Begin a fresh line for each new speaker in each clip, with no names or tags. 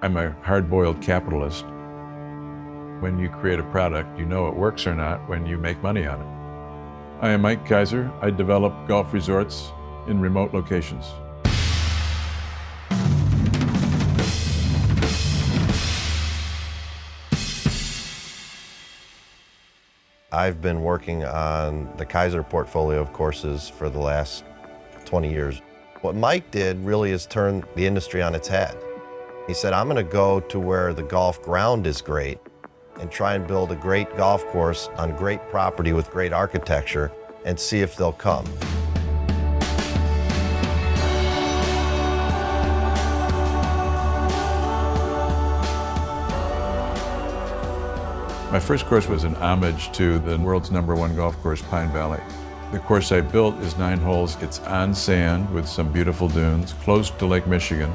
I'm a hard-boiled capitalist. When you create a product, you know it works or not when you make money on it. I am Mike Keiser. I develop golf resorts in remote locations.
I've been working on the Keiser portfolio of courses for the last 20 years. What Mike did really is turn the industry on its head. He said, I'm going to go to where the golf ground is great and try and build a great golf course on great property with great architecture and see if they'll come.
My first course was an homage to the world's #1 golf course, Pine Valley. The course I built is 9 holes. It's on sand with some beautiful dunes, close to Lake Michigan.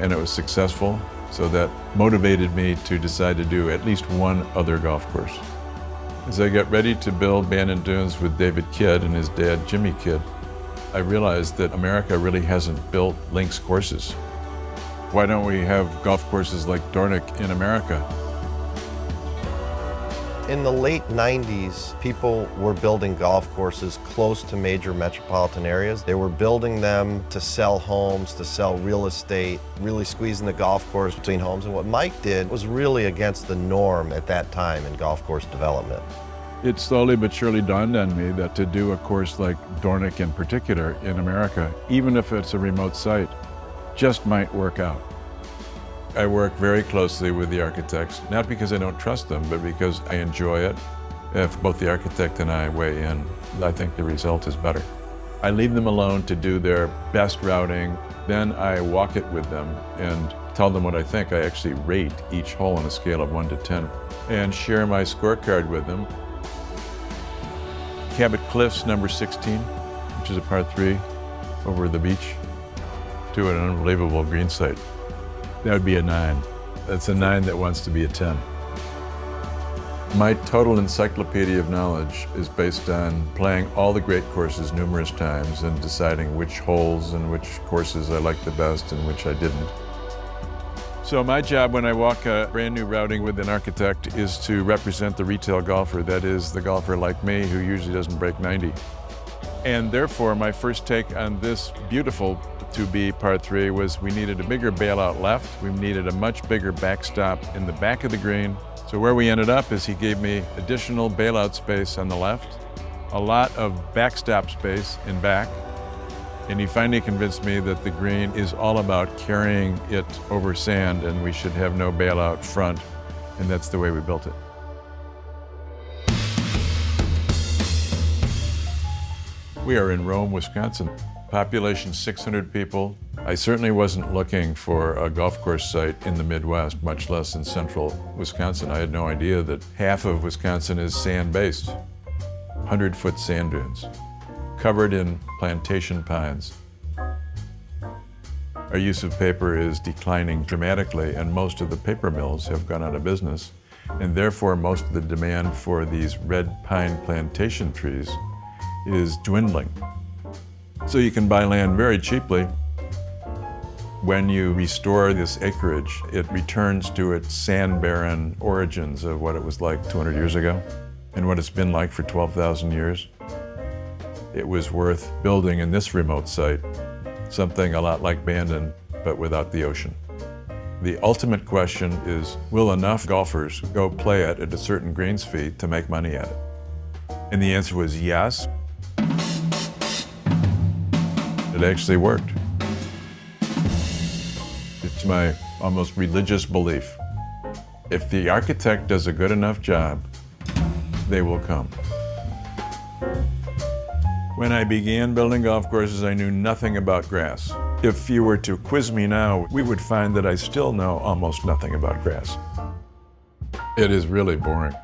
And it was successful, so that motivated me to decide to do at least one other golf course. As I got ready to build Bandon Dunes with David Kidd and his dad, Jimmy Kidd, I realized that America really hasn't built links courses. Why don't we have golf courses like Dornick in America?
In the late 90s, people were building golf courses close to major metropolitan areas. They were building them to sell homes, to sell real estate, really squeezing the golf course between homes. And what Mike did was really against the norm at that time in golf course development.
It slowly but surely dawned on me that to do a course like Dornick in particular in America, even if it's a remote site, just might work out. I work very closely with the architects, not because I don't trust them, but because I enjoy it. If both the architect and I weigh in, I think the result is better. I leave them alone to do their best routing, then I walk it with them and tell them what I think. I actually rate each hole on a scale of 1 to 10 and share my scorecard with them. Cabot Cliffs, number 16, which is a par 3 over the beach to an unbelievable green site. That would be a 9. That's a 9 that wants to be a 10. My total encyclopedia of knowledge is based on playing all the great courses numerous times and deciding which holes and which courses I liked the best and which I didn't. So my job when I walk a brand new routing with an architect is to represent the retail golfer, that is the golfer like me who usually doesn't break 90. And therefore, my first take on this beautiful to-be par 3 was we needed a bigger bailout left. We needed a much bigger backstop in the back of the green. So where we ended up is he gave me additional bailout space on the left, a lot of backstop space in back, and he finally convinced me that the green is all about carrying it over sand and we should have no bailout front, and that's the way we built it. We are in Rome, Wisconsin. Population 600 people. I certainly wasn't looking for a golf course site in the Midwest, much less in central Wisconsin. I had no idea that half of Wisconsin is sand-based. 100-foot sand dunes, covered in plantation pines. Our use of paper is declining dramatically, and most of the paper mills have gone out of business, and therefore most of the demand for these red pine plantation trees is dwindling. So you can buy land very cheaply. When you restore this acreage, it returns to its sand-barren origins of what it was like 200 years ago and what it's been like for 12,000 years. It was worth building in this remote site, something a lot like Bandon, but without the ocean. The ultimate question is, will enough golfers go play it at a certain greens fee to make money at it? And the answer was yes. It actually worked. It's my almost religious belief. If the architect does a good enough job, they will come. When I began building golf courses, I knew nothing about grass. If you were to quiz me now, we would find that I still know almost nothing about grass. It is really boring.